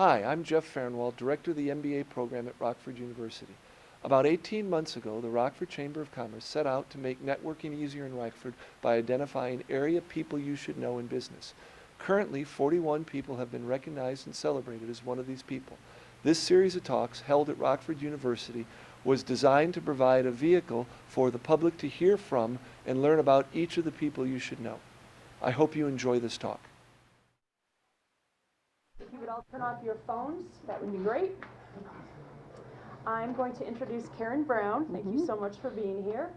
Hi, I'm Jeff Farnwell, Director of the MBA program at Rockford University. About 18 months ago, the Rockford Chamber of Commerce set out to make networking easier in Rockford by identifying area people you should know in business. Currently, 41 people have been recognized and celebrated as one of these people. This series of talks, held at Rockford University, was designed to provide a vehicle for the public to hear from and learn about each of the people you should know. I hope you enjoy this talk. If you would all turn off your phones, that would be great. I'm going to introduce Karen Brown. Thank you so much for being here.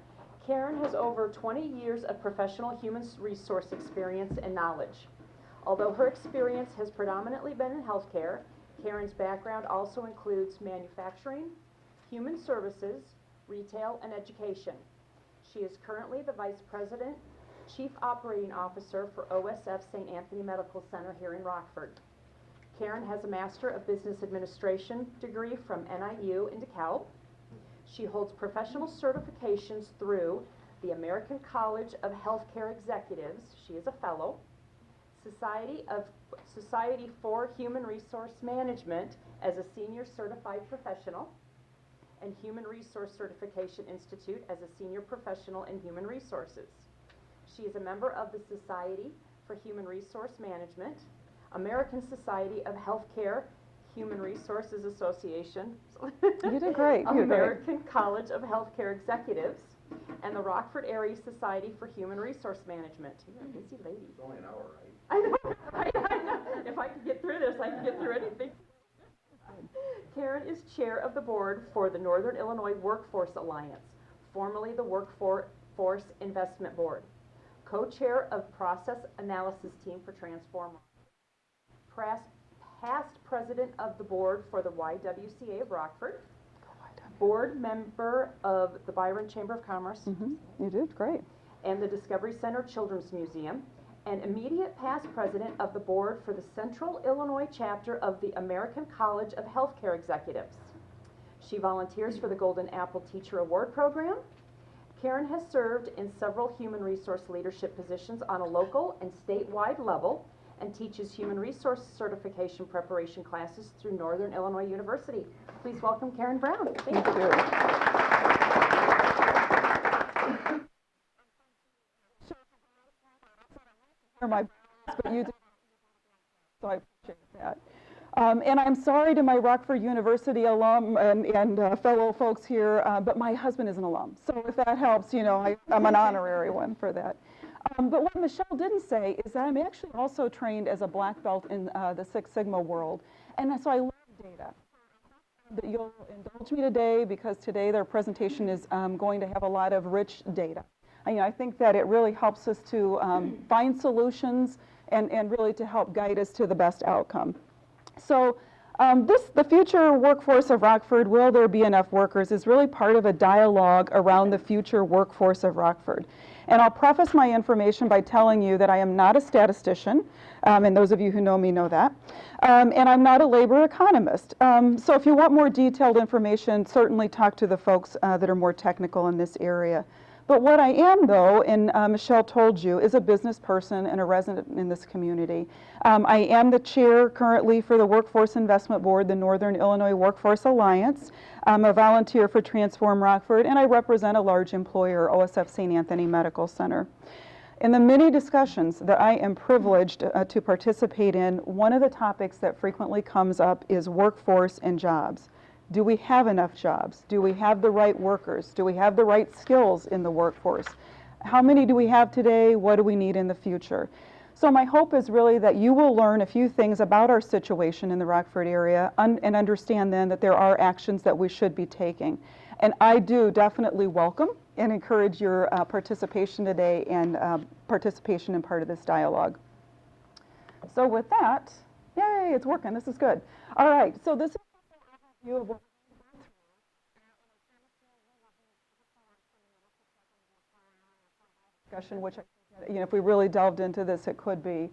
Karen has over 20 years of professional human resource experience and knowledge. Although her experience has predominantly been in healthcare, Karen's background also includes manufacturing, human services, retail, and education. She is currently the Vice President, Chief Operating Officer for OSF St. Anthony Medical Center here in Rockford. Karen has a Master of Business Administration degree from NIU in DeKalb. She holds professional certifications through the American College of Healthcare Executives. She is a fellow. Society for Human Resource Management as a Senior Certified Professional, and Human Resource Certification Institute as a Senior Professional in Human Resources. She is a member of the Society for Human Resource Management, American Society of Healthcare Human Resources Association. You did great. American College of Healthcare Executives, and the Rockford Area Society for Human Resource Management. You're a busy lady. It's only an hour, right? I know, right? I know. If I can get through this, I can get through anything. Karen is chair of the board for the Northern Illinois Workforce Alliance, formerly the Workforce Investment Board, co-chair of Process Analysis Team for Transform, past president of the board for the YWCA of Rockford, board member of the Byron Chamber of Commerce. You did great. And the Discovery Center Children's Museum, and immediate past president of the board for the Central Illinois chapter of the American College of Healthcare Executives. She volunteers for the Golden Apple Teacher Award Program. Karen has served in several human resource leadership positions on a local and statewide level, and teaches human resource certification preparation classes through Northern Illinois University. Please welcome Karen Brown. Thank you. My boss, but you did, so I appreciate that. And I'm sorry to my Rockford University alum and fellow folks here, but my husband is an alum. So if that helps, you know, I'm an honorary one for that. But what Michelle didn't say is that I'm actually also trained as a black belt in the Six Sigma world. And so I love data. But you'll indulge me today because today their presentation is going to have a lot of rich data. I think that it really helps us to find solutions and really to help guide us to the best outcome. So the future workforce of Rockford, will there be enough workers, is really part of a dialogue around the future workforce of Rockford. And I'll preface my information by telling you that I am not a statistician, and those of you who know me know that, and I'm not a labor economist. So if you want more detailed information, certainly talk to the folks that are more technical in this area. But what I am, though, and Michelle told you, is a business person and a resident in this community. I am the chair currently for the Workforce Investment Board, the Northern Illinois Workforce Alliance. I'm a volunteer for Transform Rockford, and I represent a large employer, OSF St. Anthony Medical Center. In the many discussions that I am privileged to participate in, one of the topics that frequently comes up is workforce and jobs. Do we have enough jobs? Do we have the right workers? Do we have the right skills in the workforce? How many do we have today? What do we need in the future? So my hope is really that you will learn a few things about our situation in the Rockford area and understand then that there are actions that we should be taking. And I do definitely welcome and encourage your participation today and participation in part of this dialogue. So with that, yay, it's working. This is good. All right, so this is a view of what discussion, which I think, if we really delved into this, it could be.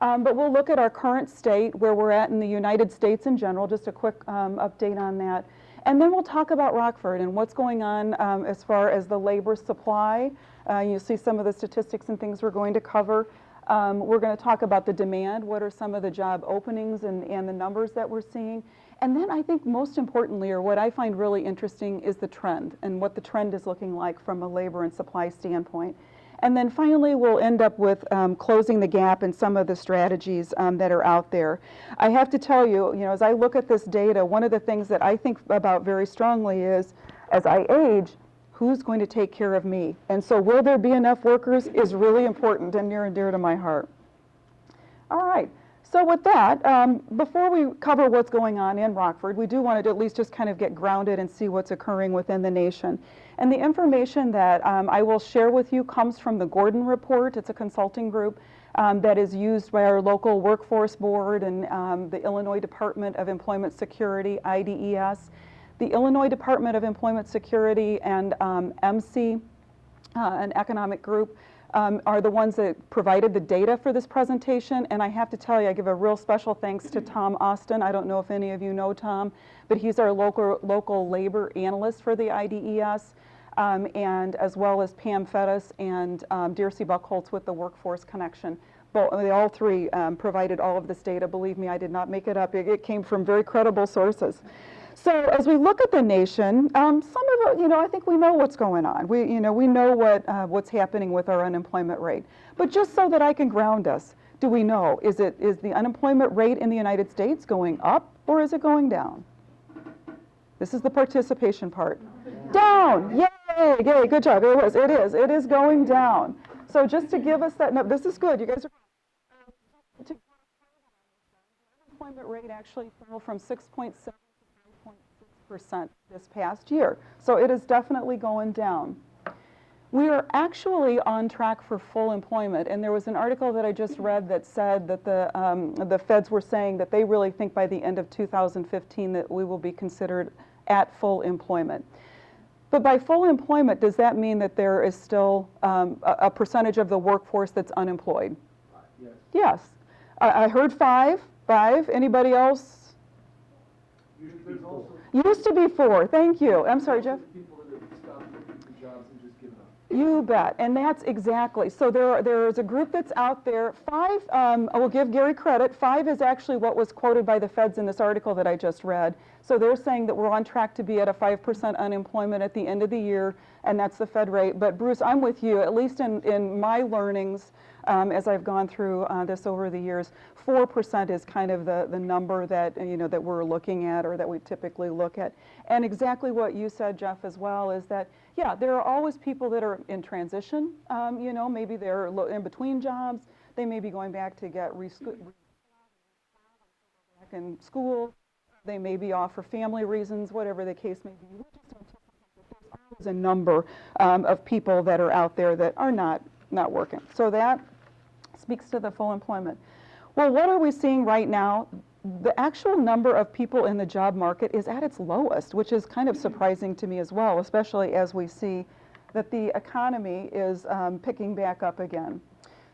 But we'll look at our current state, where we're at in the United States in general, just a quick update on that. And then we'll talk about Rockford and what's going on as far as the labor supply. You'll see some of the statistics and things we're going to cover. We're going to talk about the demand, what are some of the job openings and the numbers that we're seeing. And then I think most importantly, or what I find really interesting, is the trend and what the trend is looking like from a labor and supply standpoint. And then finally, we'll end up with closing the gap and some of the strategies that are out there. I have to tell you, as I look at this data, one of the things that I think about very strongly is, as I age, who's going to take care of me? And so will there be enough workers is really important and near and dear to my heart. All right. So with that, before we cover what's going on in Rockford, we do want to at least just kind of get grounded and see what's occurring within the nation. And the information that I will share with you comes from the Gordon Report. It's a consulting group that is used by our local workforce board and the Illinois Department of Employment Security, IDES. The Illinois Department of Employment Security and MC, an economic group, are the ones that provided the data for this presentation. And I have to tell you, I give a real special thanks to Tom Austin. I don't know if any of you know Tom, but he's our local labor analyst for the IDES, and as well as Pam Fettis and Dearcy Buckholtz with the Workforce Connection. They all three provided all of this data. Believe me, I did not make it up. It came from very credible sources. So as we look at the nation, some of it, I think we know what's going on. We know what's happening with our unemployment rate. But just so that I can ground us, do we know, is the unemployment rate in the United States going up or is it going down? This is the participation part. Down! Yay! Yay! Good job. It is going down. So just to give us that, no, this is good. You guys are. The unemployment rate actually fell from 6.7 to 5.6% this past year. So it is definitely going down. We are actually on track for full employment, and there was an article that I just read that said that the feds were saying that they really think by the end of 2015 that we will be considered at full employment. But by full employment, does that mean that there is still a percentage of the workforce that's unemployed? Yes. Yes. I heard five. Anybody else? Used to be four. Thank you. I'm sorry, Jeff. People that have stopped looking for jobs and just given up. You bet, and that's exactly. So there is a group that's out there. Five, I will give Gary credit, 5 is actually what was quoted by the feds in this article that I just read. So they're saying that we're on track to be at a 5% unemployment at the end of the year, and that's the Fed rate. But Bruce, I'm with you, at least in my learnings as I've gone through this over the years, 4% is kind of the number that, that we're looking at or that we typically look at. And exactly what you said, Jeff, as well, is that, yeah, there are always people that are in transition, maybe they're in between jobs, they may be going back to get back in school, they may be off for family reasons, whatever the case may be. We just anticipate that there's always a number of people that are out there that are not working. So that speaks to the full employment. Well, what are we seeing right now? The actual number of people in the job market is at its lowest, which is kind of surprising to me as well, especially as we see that the economy is picking back up again.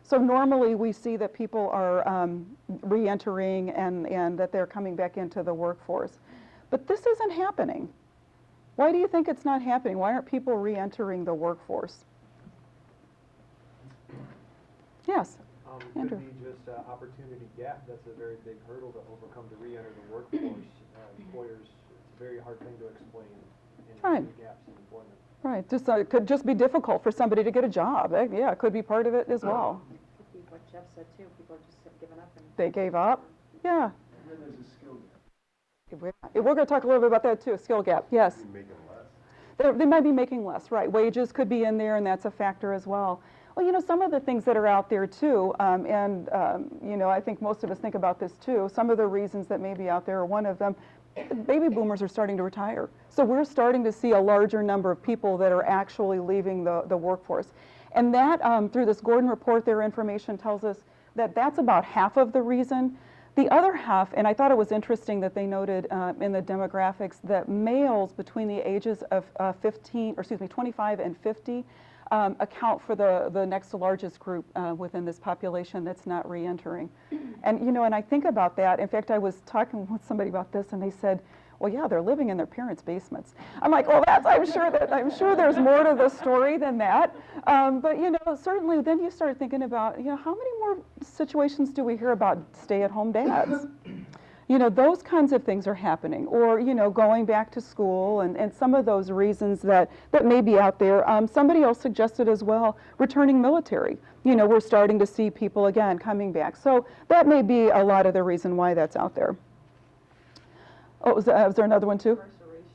So normally we see that people are re-entering and that they're coming back into the workforce. But this isn't happening. Why do you think it's not happening? Why aren't people re-entering the workforce? Yes. Andrew. Could be just opportunity gap. That's a very big hurdle to overcome to re-enter the workforce. Employers, it's a very hard thing to explain Right. gaps in employment. Right. Just it could just be difficult for somebody to get a job. Yeah, it could be part of it as well. Could be what Jeff said too, people just have given up. They gave up. Yeah. And then there's a skill gap. We're going to talk a little bit about that too. Skill gap. Yes. They might be making less. Right. Wages could be in there, and that's a factor as well. Well, some of the things that are out there too, I think most of us think about this too. Some of the reasons that may be out there, one of them, baby boomers are starting to retire. So we're starting to see a larger number of people that are actually leaving the workforce. And that, through this Gordon report, their information tells us that that's about half of the reason. The other half, and I thought it was interesting that they noted in the demographics that males between the ages of 25 and 50 account for the next largest group within this population that's not re-entering. And, and I think about that. In fact, I was talking with somebody about this, and they said, well, yeah, they're living in their parents' basements. I'm like, well, I'm sure there's more to the story than that. But you know, certainly then you start thinking about, you know, how many more situations do we hear about stay-at-home dads? You know, those kinds of things are happening, or, you know, going back to school and some of those reasons that may be out there. Somebody else suggested as well, returning military. You know, we're starting to see people again coming back. So that may be a lot of the reason why that's out there. Oh, was there another one too?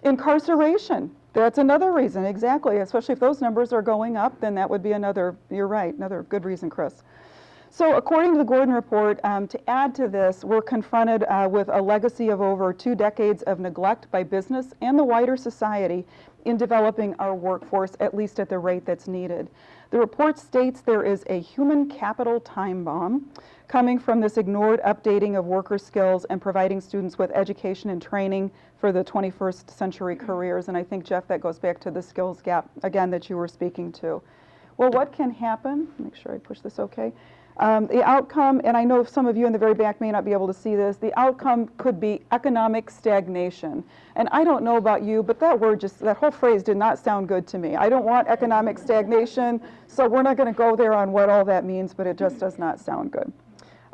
Incarceration. That's another reason, exactly. Especially if those numbers are going up, then that would be another, you're right, another good reason, Chris. So according to the Gordon Report, to add to this, we're confronted with a legacy of over 2 decades of neglect by business and the wider society in developing our workforce, at least at the rate that's needed. The report states there is a human capital time bomb coming from this ignored updating of worker skills and providing students with education and training for the 21st century careers. And I think, Jeff, that goes back to the skills gap, again, that you were speaking to. Well, what can happen? Make sure I push this okay. The outcome, and I know some of you in the very back may not be able to see this, the outcome could be economic stagnation. And I don't know about you, but that whole phrase did not sound good to me. I don't want economic stagnation, so we're not going to go there on what all that means, but it just does not sound good.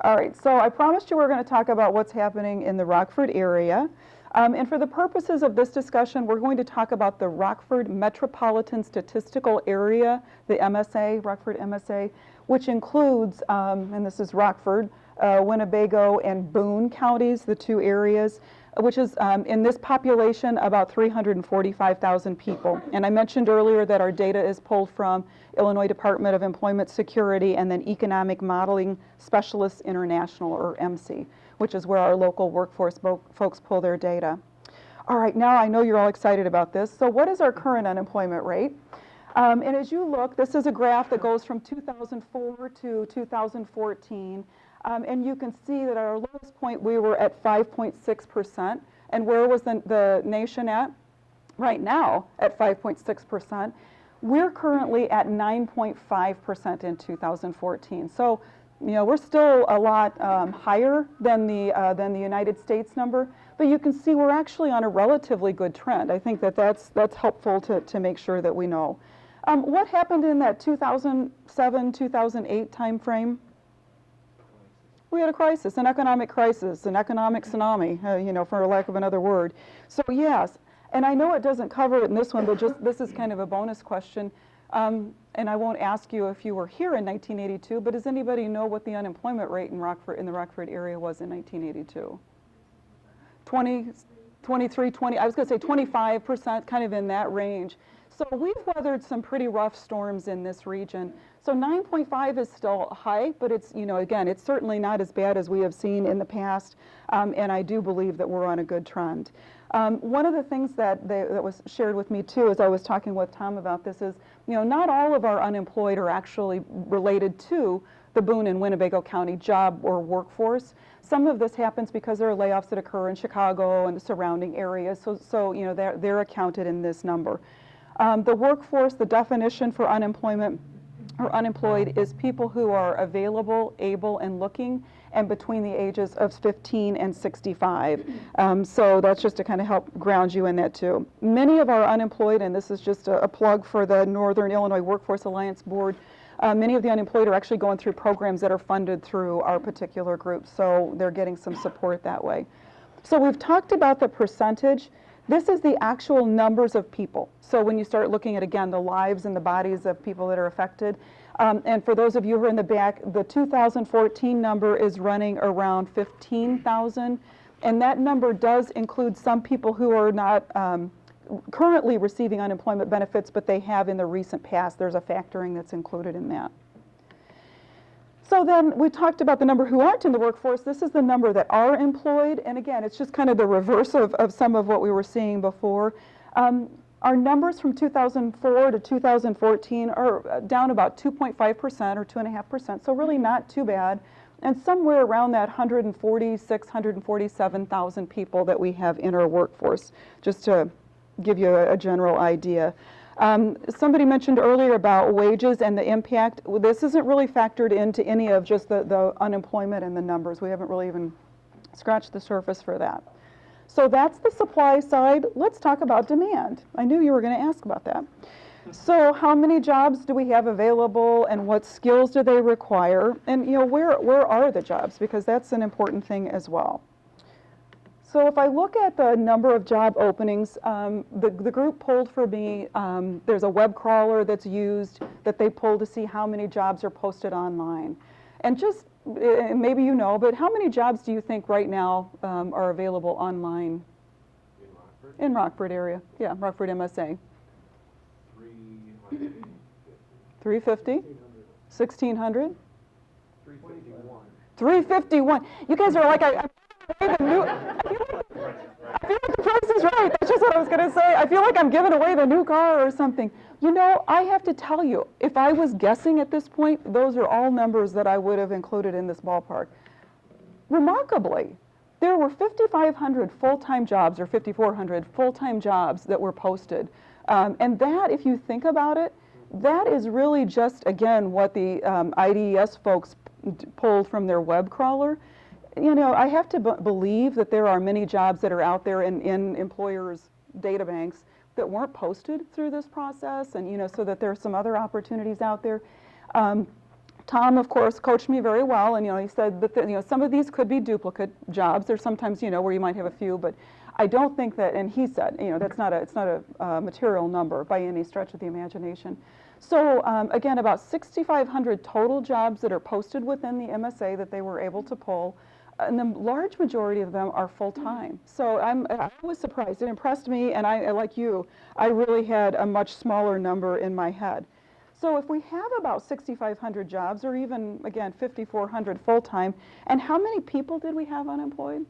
All right, so I promised you we're going to talk about what's happening in the Rockford area. And for the purposes of this discussion, we're going to talk about the Rockford Metropolitan Statistical Area, the MSA, Rockford MSA, which includes, and this is Rockford, Winnebago, and Boone counties, the 2 areas, which is in this population about 345,000 people. And I mentioned earlier that our data is pulled from Illinois Department of Employment Security and then Economic Modeling Specialists International, or MC, which is where our local workforce folks pull their data. All right, now I know you're all excited about this. So what is our current unemployment rate? And as you look, this is a graph that goes from 2004 to 2014. And you can see that at our lowest point, we were at 5.6%. And where was the nation at? Right now, at 5.6%. We're currently at 9.5% in 2014. So, you know, we're still a lot higher than the United States number, but you can see we're actually on a relatively good trend. I think that's helpful to make sure that we know. What happened in that 2007, 2008 time frame? We had a crisis, an economic crisis, an economic tsunami, you know, for lack of another word. So yes, and I know it doesn't cover it in this one, but just this is kind of a bonus question. And I won't ask you if you were here in 1982, but does anybody know what the unemployment rate in the Rockford area was in 1982? 23, 20, I was going to say 25%, kind of in that range. So we've weathered some pretty rough storms in this region. So 9.5 is still high, but it's, you know, again, it's certainly not as bad as we have seen in the past, and I do believe that we're on a good trend. One of the things that was shared with me too, as I was talking with Tom about this, is, you know, not all of our unemployed are actually related to the Boone and Winnebago County job or workforce. Some of this happens because there are layoffs that occur in Chicago and the surrounding areas, so you know, they're accounted in this number. The workforce, the definition for unemployment or unemployed is people who are available, able, and looking, and between the ages of 15 and 65. So that's just to kind of help ground you in that too. Many of our unemployed, and this is just a plug for the Northern Illinois Workforce Alliance Board, many of the unemployed are actually going through programs that are funded through our particular group, so they're getting some support that way. So we've talked about the percentage. This is the actual numbers of people. So when you start looking at, again, the lives and the bodies of people that are affected, and for those of you who are in the back, the 2014 number is running around 15,000, and that number does include some people who are not currently receiving unemployment benefits, but they have in the recent past. There's a factoring that's included in that. So then we talked about the number who aren't in the workforce. This is the number that are employed. And again, it's just kind of the reverse of some of what we were seeing before. Our numbers from 2004 to 2014 are down about 2.5% or 2.5%, so really not too bad. And somewhere around that 146, 147,000 people that we have in our workforce, just to give you a general idea. Somebody mentioned earlier about wages and the impact. This isn't really factored into any of just the unemployment and the numbers. We haven't really even scratched the surface for that. So that's the supply side. Let's talk about demand. I knew you were going to ask about that. So how many jobs do we have available, and what skills do they require? And where are the jobs? Because that's an important thing as well. So if I look at the number of job openings, the group pulled for me, there's a web crawler that's used that they pull to see how many jobs are posted online. And just, maybe you know, but how many jobs do you think right now are available online? In Rockford? In Rockford area, yeah, Rockford MSA. 350? 1,600? 351. 351. You guys are like, I feel like the price is right. That's just what I was going to say. I feel like I'm giving away the new car or something. I have to tell you, if I was guessing at this point, those are all numbers that I would have included in this ballpark. Remarkably, there were 5,500 full-time jobs or 5,400 full-time jobs that were posted. And that, if you think about it, that is really just, again, what the IDES folks pulled from their web crawler. I have to believe that there are many jobs that are out there in employers' data banks that weren't posted through this process, and so that there are some other opportunities out there. Tom, of course, coached me very well, and he said that some of these could be duplicate jobs. There's sometimes where you might have a few, but I don't think that. And he said it's not a material number by any stretch of the imagination. So again, about 6,500 total jobs that are posted within the MSA that they were able to pull, and the large majority of them are full-time. So I was surprised. It impressed me, and I, like you, I really had a much smaller number in my head. So if we have about 6,500 jobs, or even, again, 5,400 full-time, and how many people did we have unemployed?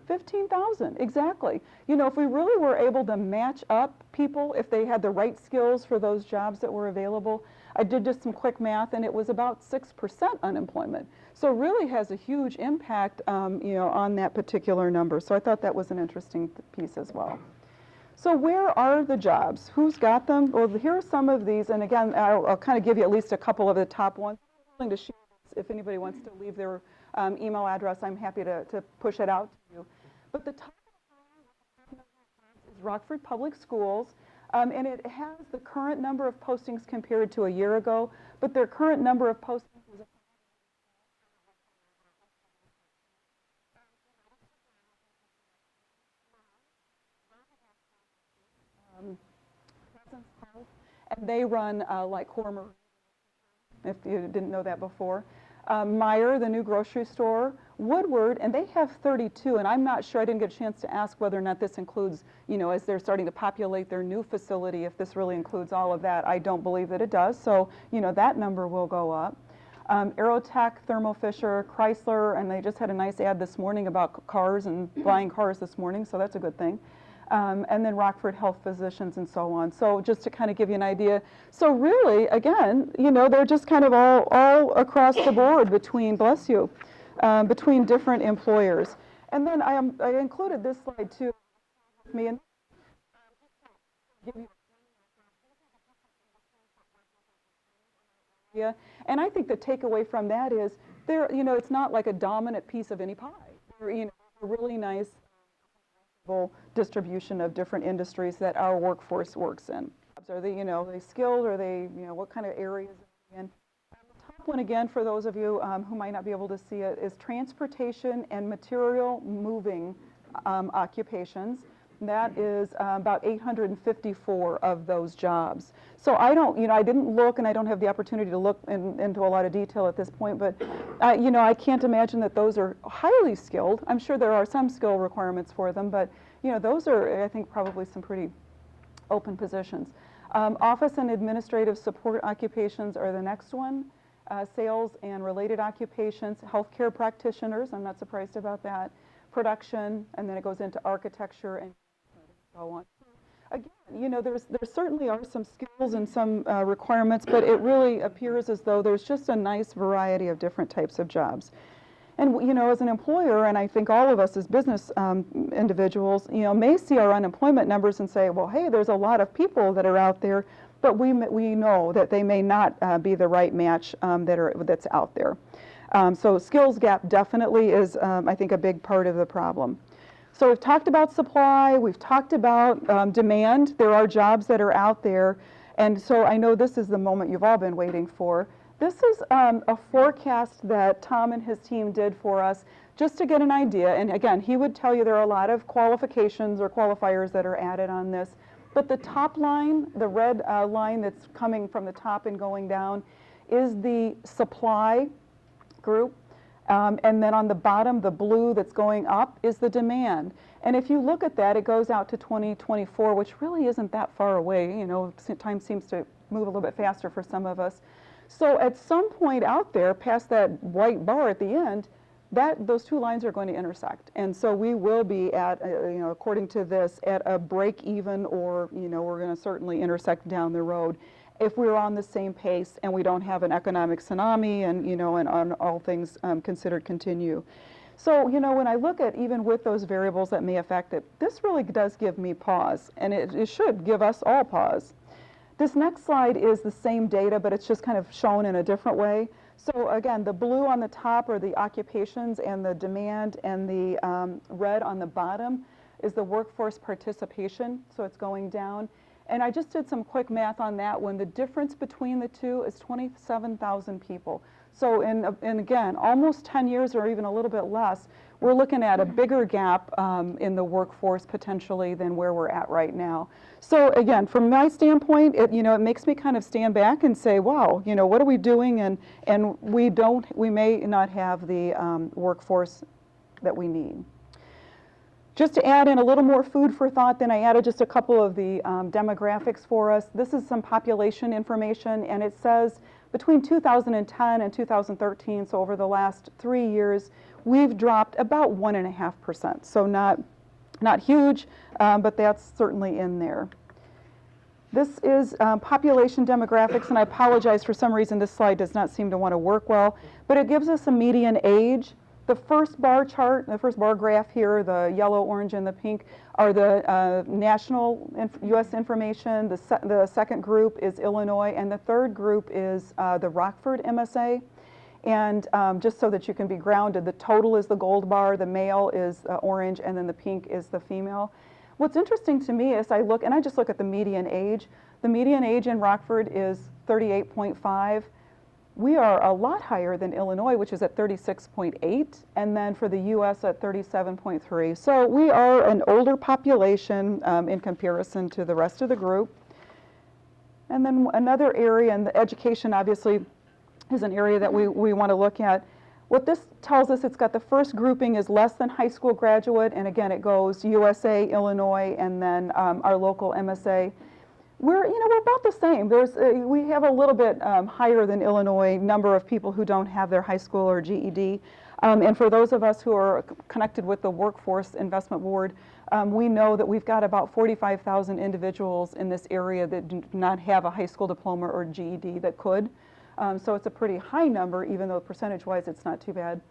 15,000, exactly. If we really were able to match up people, if they had the right skills for those jobs that were available, I did just some quick math, and it was about 6% unemployment. So it really has a huge impact, on that particular number. So I thought that was an interesting piece as well. So where are the jobs? Who's got them? Well, here are some of these, and again, I'll kind of give you at least a couple of the top ones. I'm willing to share this. If anybody wants to leave their email address, I'm happy to push it out to you. But the top is Rockford Public Schools, and it has the current number of postings compared to a year ago, but their current number of postings is and they run like Cormer, if you didn't know that before. Meyer, the new grocery store, Woodward, and they have 32, and I'm not sure, I didn't get a chance to ask whether or not this includes, as they're starting to populate their new facility, if this really includes all of that. I don't believe that it does, so, that number will go up. Aerotech, Thermo Fisher, Chrysler, and they just had a nice ad this morning about cars and buying cars this morning, so that's a good thing. And then Rockford Health Physicians and so on. So just to kind of give you an idea. So really, again, they're just kind of all across the board between, bless you, between different employers. And then I included this slide too with me, and and I think the takeaway from that is it's not like a dominant piece of any pie. A really nice distribution of different industries that our workforce works in. Are they, they skilled? Are they, what kind of areas are they in? The top one, again, for those of you who might not be able to see it, is transportation and material moving occupations. That is about 854 of those jobs. So I didn't look, and I don't have the opportunity to look into a lot of detail at this point, but I can't imagine that those are highly skilled. I'm sure there are some skill requirements for them, but those are, I think, probably some pretty open positions. Office and administrative support occupations are the next one. Sales and related occupations, healthcare practitioners, I'm not surprised about that. Production, and then it goes into architecture and so on. Again, there certainly are some skills and some requirements, but it really appears as though there's just a nice variety of different types of jobs. And, as an employer, and I think all of us as business individuals, may see our unemployment numbers and say, well, hey, there's a lot of people that are out there, but we know that they may not be the right match that's out there. So skills gap definitely is, I think, a big part of the problem. So we've talked about supply, we've talked about demand. There are jobs that are out there. And so I know this is the moment you've all been waiting for. This is a forecast that Tom and his team did for us just to get an idea. And again, he would tell you there are a lot of qualifications or qualifiers that are added on this. But the top line, the red line that's coming from the top and going down, is the supply group. And then on the bottom, the blue that's going up is the demand. And if you look at that, it goes out to 2024, which really isn't that far away. You know, time seems to move a little bit faster for some of us. So at some point out there, past that white bar at the end, those two lines are going to intersect. And so we will be at, according to this, at a break even, or, we're going to certainly intersect down the road if we're on the same pace and we don't have an economic tsunami and, and all things considered continue. So, when I look at even with those variables that may affect it, this really does give me pause, and it should give us all pause. This next slide is the same data, but it's just kind of shown in a different way. So again, the blue on the top are the occupations and the demand, and the red on the bottom is the workforce participation, so it's going down. And I just did some quick math on that one. The difference between the two is 27,000 people. So in again, almost 10 years or even a little bit less, we're looking at a bigger gap in the workforce potentially than where we're at right now. So again, from my standpoint, it makes me kind of stand back and say, wow, what are we doing? And we may not have the workforce that we need. Just to add in a little more food for thought, then I added just a couple of the demographics for us. This is some population information, and it says between 2010 and 2013, so over the last 3 years, we've dropped about 1.5%. So not huge, but that's certainly in there. This is population demographics, and I apologize, for some reason this slide does not seem to want to work well, but it gives us a median age. The first bar chart, the first bar graph here, the yellow, orange, and the pink, are the national U.S. information. The second group is Illinois, and the third group is the Rockford MSA. And just so that you can be grounded, the total is the gold bar, the male is orange, and then the pink is the female. What's interesting to me is I just look at the median age. The median age in Rockford is 38.5. We are a lot higher than Illinois, which is at 36.8, and then for the U.S. at 37.3. So we are an older population in comparison to the rest of the group. And then another area, and the education obviously is an area that we want to look at. What this tells us, it's got the first grouping is less than high school graduate, and again it goes USA, Illinois, and then our local MSA. We're about the same. We have a little bit higher than Illinois number of people who don't have their high school or GED. And for those of us who are connected with the Workforce Investment Board, we know that we've got about 45,000 individuals in this area that do not have a high school diploma or GED that could. So it's a pretty high number, even though percentage-wise it's not too bad.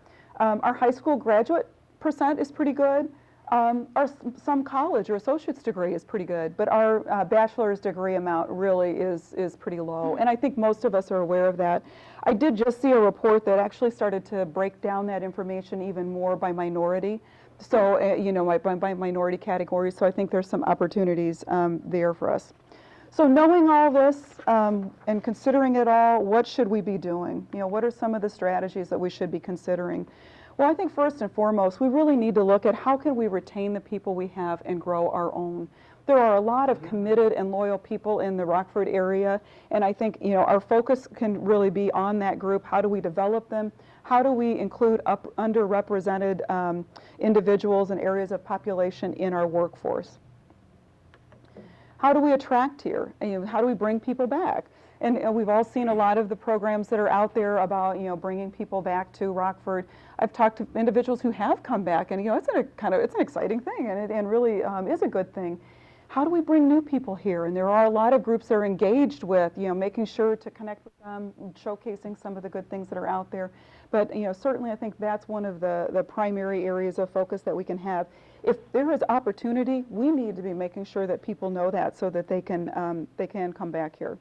Our high school graduate percent is pretty good. Some college or associate's degree is pretty good, but our bachelor's degree amount really is pretty low, and I think most of us are aware of that. I did just see a report that actually started to break down that information even more by minority, so by minority categories, so I think there's some opportunities there for us. So knowing all this and considering it all, what should we be doing? What are some of the strategies that we should be considering? Well, I think first and foremost, we really need to look at how can we retain the people we have and grow our own. There are a lot of committed and loyal people in the Rockford area, and I think our focus can really be on that group. How do we develop them? How do we include underrepresented individuals and areas of population in our workforce? How do we attract here? How do we bring people back? And we've all seen a lot of the programs that are out there about bringing people back to Rockford. I've talked to individuals who have come back, and it's an exciting thing, and it really is a good thing. How do we bring new people here? And there are a lot of groups that are engaged with making sure to connect with them, showcasing some of the good things that are out there. But certainly I think that's one of the primary areas of focus that we can have. If there is opportunity, we need to be making sure that people know that so that they can come back here.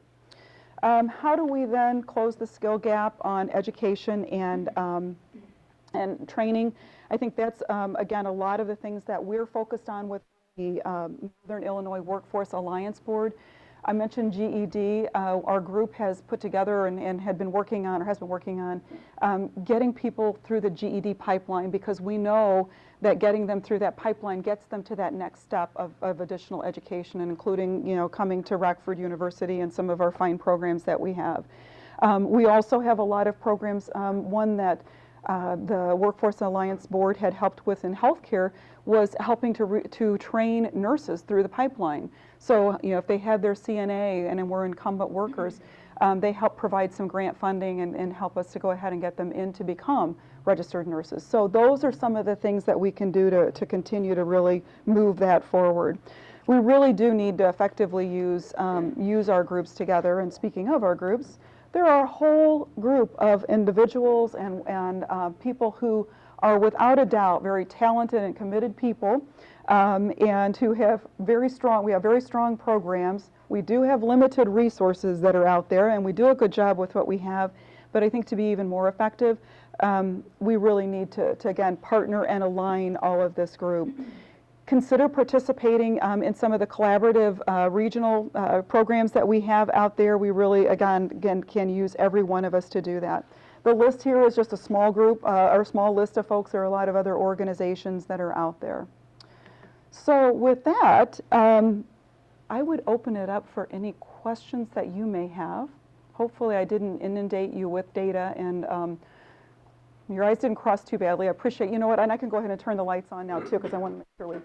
How do we then close the skill gap on education and and training. I think that's, again, a lot of the things that we're focused on with the Northern Illinois Workforce Alliance Board. I mentioned GED. Our group has put together and had been working on, or has been working on, getting people through the GED pipeline, because we know that getting them through that pipeline gets them to that next step of additional education, and including, coming to Rockford University and some of our fine programs that we have. We also have a lot of programs. One that the Workforce Alliance Board had helped with in healthcare was helping to train nurses through the pipeline. So, if they had their CNA and were incumbent workers, they help provide some grant funding and help us to go ahead and get them in to become registered nurses. So those are some of the things that we can do to continue to really move that forward. We really do need to effectively use our groups together. And speaking of our groups, there are a whole group of individuals and people who are without a doubt very talented and committed people, and who have we have very strong programs. We do have limited resources that are out there, and we do a good job with what we have, but I think to be even more effective, we really need to again, partner and align all of this group. Consider participating in some of the collaborative regional programs that we have out there. We really, again, can use every one of us to do that. The list here is just a small group, or a small list of folks. There are a lot of other organizations that are out there. So with that, I would open it up for any questions that you may have. Hopefully I didn't inundate you with data, and your eyes didn't cross too badly. I appreciate, you know what, and I can go ahead and turn the lights on now too, because I want to make sure we